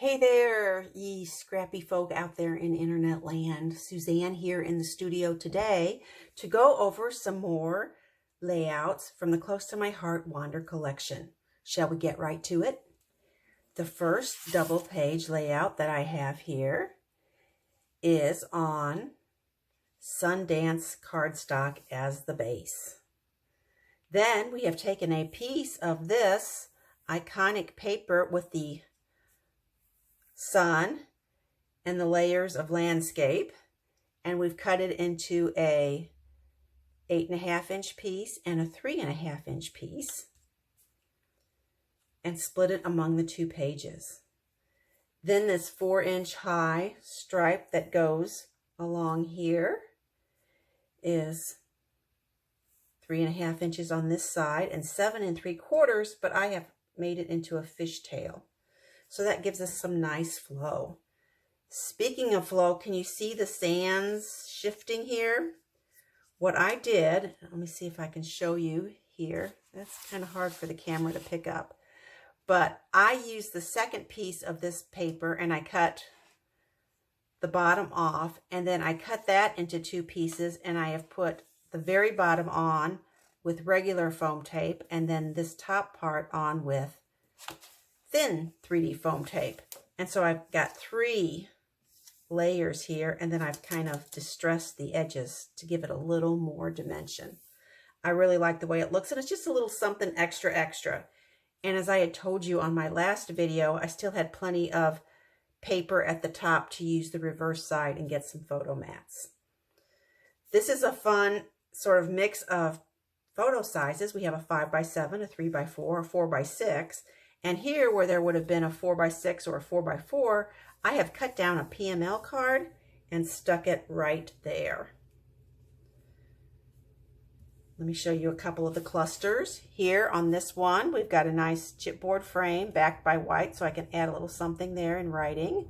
Hey there, ye scrappy folk out there in internet land. Suzanne here in the studio today to go over some more layouts from the Close to My Heart Wander collection. Shall we get right to it? The first double page layout that I have here is on Sundance cardstock as the base. Then we have taken a piece of this iconic paper with the sun and the layers of landscape, and we've cut it into a 8.5 inch piece and a 3.5 inch piece and split it among the two pages. Then this 4-inch high stripe that goes along here is 3.5 inches on this side and 7 3/4, but I have made it into a fishtail. So that gives us some nice flow. Speaking of flow, can you see the sands shifting here? What I did, let me see if I can show you here. That's kind of hard for the camera to pick up. But I used the second piece of this paper and I cut the bottom off, and then I cut that into two pieces, and I have put the very bottom on with regular foam tape and then this top part on with thin 3D foam tape. And so I've got 3 layers here, and then I've kind of distressed the edges to give it a little more dimension. I really like the way it looks, and it's just a little something extra. And as I had told you on my last video, I still had plenty of paper at the top to use the reverse side and get some photo mats. This is a fun sort of mix of photo sizes. We have a 5x7, a 3x4, a 4x6. And here, where there would have been a 4x6 or a 4x4, I have cut down a PML card and stuck it right there. Let me show you a couple of the clusters. Here on this one, we've got a nice chipboard frame backed by white, so I can add a little something there in writing.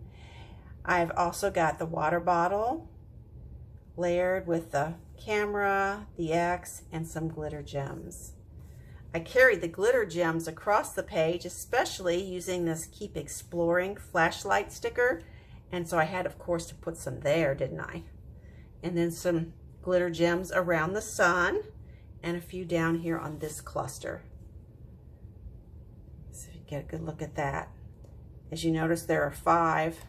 I've also got the water bottle layered with the camera, the X, and some glitter gems. I carried the glitter gems across the page, especially using this Keep Exploring flashlight sticker. And so I had, of course, to put some there, didn't I? And then some glitter gems around the sun and a few down here on this cluster. So you get a good look at that. As you notice, there are 5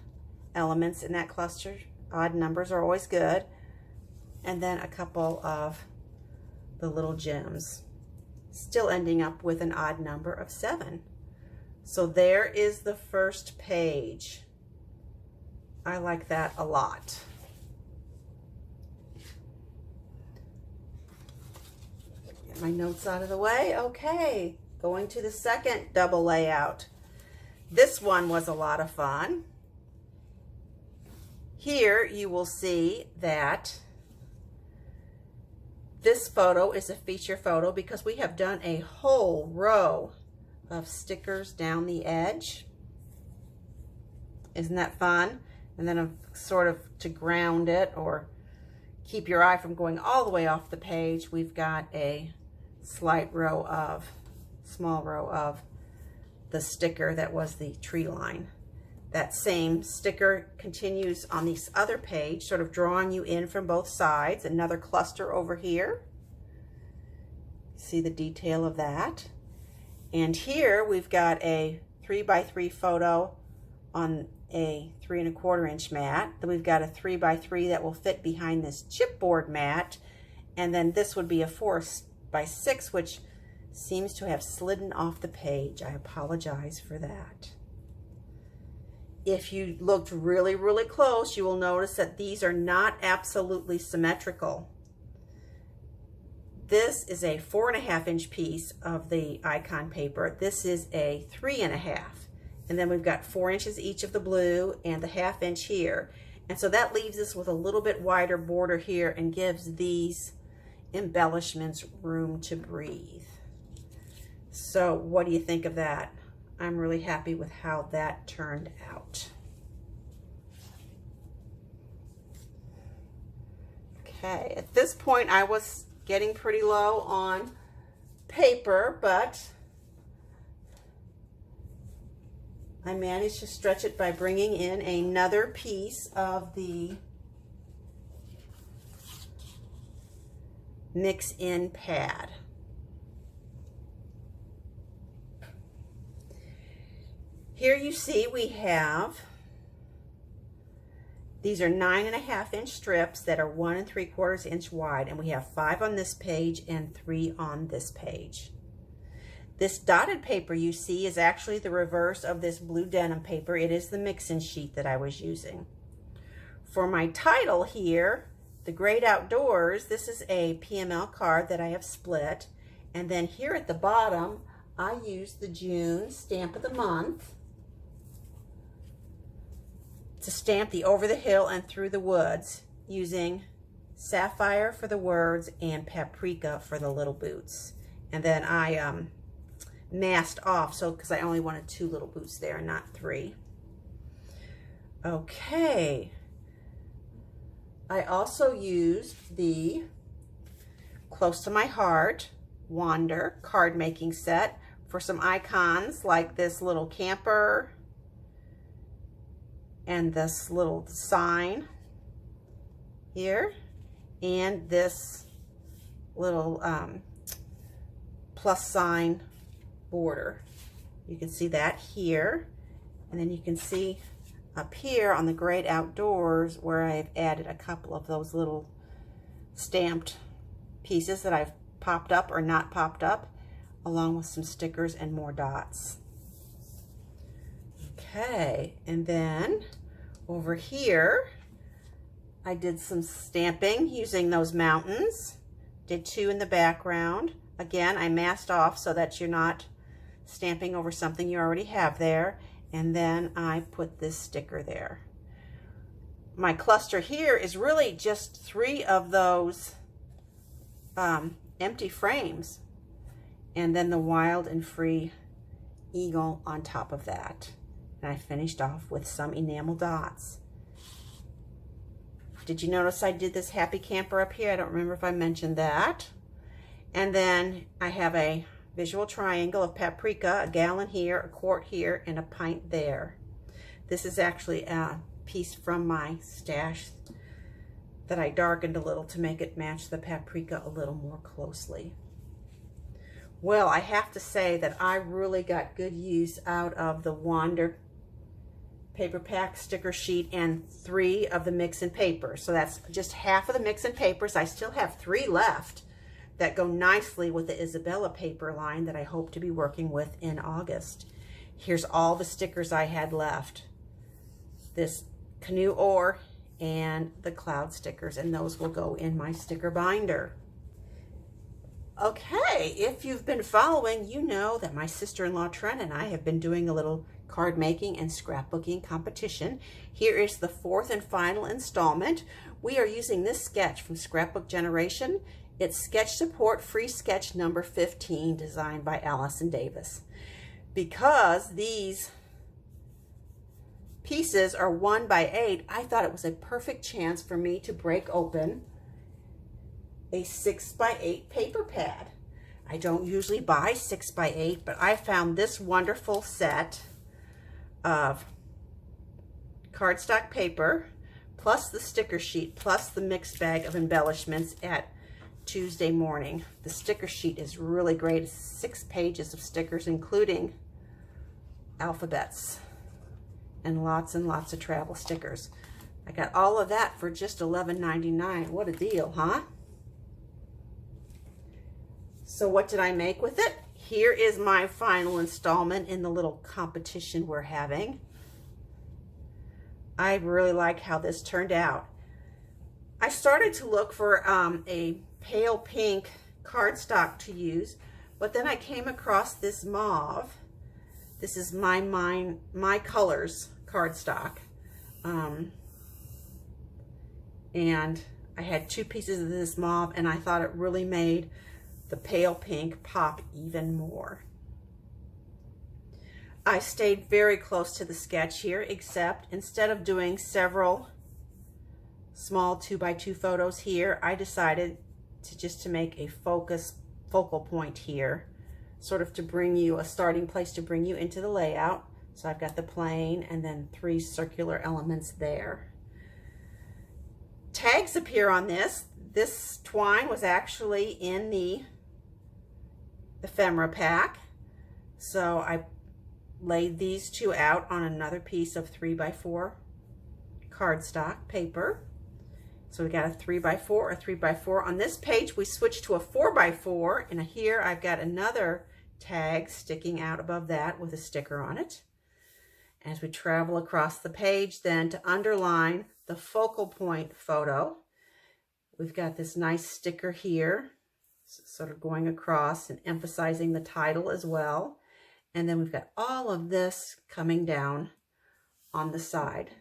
elements in that cluster. Odd numbers are always good. And then a couple of the little gems, still ending up with an odd number of 7. So there is the first page. I like that a lot. Get my notes out of the way. Okay, going to the second double layout. This one was a lot of fun. Here you will see that this photo is a feature photo because we have done a whole row of stickers down the edge. Isn't that fun? And then sort of to ground it or keep your eye from going all the way off the page, we've got a small row of the sticker that was the tree line. That same sticker continues on this other page, sort of drawing you in from both sides. Another cluster over here. See the detail of that. And here we've got a 3x3 photo on a 3 1/4 inch mat. Then we've got a 3x3 that will fit behind this chipboard mat. And then this would be a 4x6, which seems to have slidden off the page. I apologize for that. If you looked really, really close, you will notice that these are not absolutely symmetrical. This is a 4.5 inch piece of the icon paper. This is a 3.5. And then we've got 4 inches each of the blue and the 1/2 inch here. And so that leaves us with a little bit wider border here and gives these embellishments room to breathe. So what do you think of that? I'm really happy with how that turned out. Okay, at this point I was getting pretty low on paper, but I managed to stretch it by bringing in another piece of the mix in pad. Here you see we have, these are 9.5-inch strips that are 1 3/4 inch wide, and we have 5 on this page and 3 on this page. This dotted paper you see is actually the reverse of this blue denim paper. It is the mix-in sheet that I was using. For my title here, The Great Outdoors, this is a PML card that I have split. And then here at the bottom, I used the June stamp of the month to stamp the Over the Hill and Through the Woods, using sapphire for the words and paprika for the little boots. And then I masked off, so because I only wanted 2 little boots there and not 3. Okay. I also used the Close to My Heart Wander card making set for some icons like this little camper and this little sign here and this little plus sign border. You can see that here, and then you can see up here on the Great Outdoors where I've added a couple of those little stamped pieces that I've popped up or not popped up, along with some stickers and more dots. Okay, and then over here I did some stamping using those mountains. Did 2 in the background. Again, I masked off so that you're not stamping over something you already have there. And then I put this sticker there. My cluster here is really just 3 of those empty frames. And then the Wild and Free eagle on top of that. And I finished off with some enamel dots. Did you notice I did this happy camper up here? I don't remember if I mentioned that. And then I have a visual triangle of paprika, a gallon here, a quart here, and a pint there. This is actually a piece from my stash that I darkened a little to make it match the paprika a little more closely. Well, I have to say that I really got good use out of the Wander paper pack sticker sheet and 3 of the mix-in paper. So that's just half of the mix-in papers. I still have 3 left that go nicely with the Isabella paper line that I hope to be working with in August. Here's all the stickers I had left. This canoe oar and the cloud stickers, and those will go in my sticker binder. Okay, if you've been following, you know that my sister-in-law Trent and I have been doing a little card making and scrapbooking competition. Here is the 4th and final installment. We are using this sketch from Scrapbook Generation. It's Sketch Support Free Sketch number 15, designed by Allison Davis. Because these pieces are 1 by 8, I thought it was a perfect chance for me to break open a 6 by 8 paper pad. I don't usually buy 6 by 8, but I found this wonderful set of cardstock paper, plus the sticker sheet, plus the mixed bag of embellishments at Tuesday morning. The sticker sheet is really great. It's 6 pages of stickers, including alphabets and lots of travel stickers. I got all of that for just $11.99. What a deal, huh? So what did I make with it? Here is my final installment in the little competition we're having. I really like how this turned out. I started to look for a pale pink cardstock to use, but then I came across this mauve. This is My Colors cardstock. And I had 2 pieces of this mauve, and I thought it really made the pale pink pop even more. I stayed very close to the sketch here, except instead of doing several small 2 by 2 photos here, I decided to make a focal point here, sort of to bring you a starting place to bring you into the layout. So I've got the plain and then 3 circular elements there. Tags appear on this. This twine was actually in the ephemera pack. So I laid these 2 out on another piece of 3x4 cardstock paper. So we got a 3x4, a 3x4. On this page, we switched to a 4x4, and here I've got another tag sticking out above that with a sticker on it. As we travel across the page, then to underline the focal point photo, we've got this nice sticker here, sort of going across and emphasizing the title as well. And then we've got all of this coming down on the side,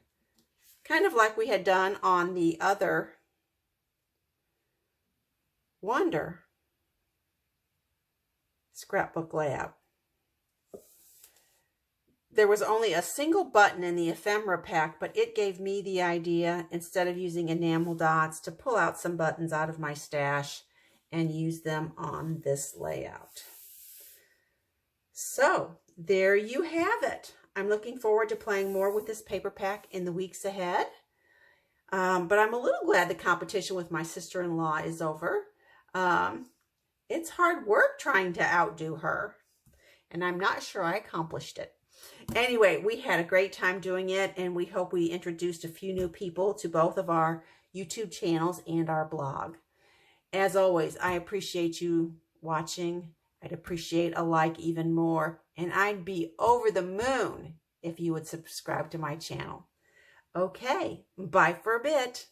kind of like we had done on the other Wonder scrapbook layout. There was only a single button in the ephemera pack, but it gave me the idea, instead of using enamel dots, to pull out some buttons out of my stash and use them on this layout. So there you have it. I'm looking forward to playing more with this paper pack in the weeks ahead. But I'm a little glad the competition with my sister-in-law is over. It's hard work trying to outdo her, and I'm not sure I accomplished it. Anyway, we had a great time doing it, and we hope we introduced a few new people to both of our YouTube channels and our blog. As always, I appreciate you watching. I'd appreciate a like even more, and I'd be over the moon if you would subscribe to my channel. Okay, bye for a bit.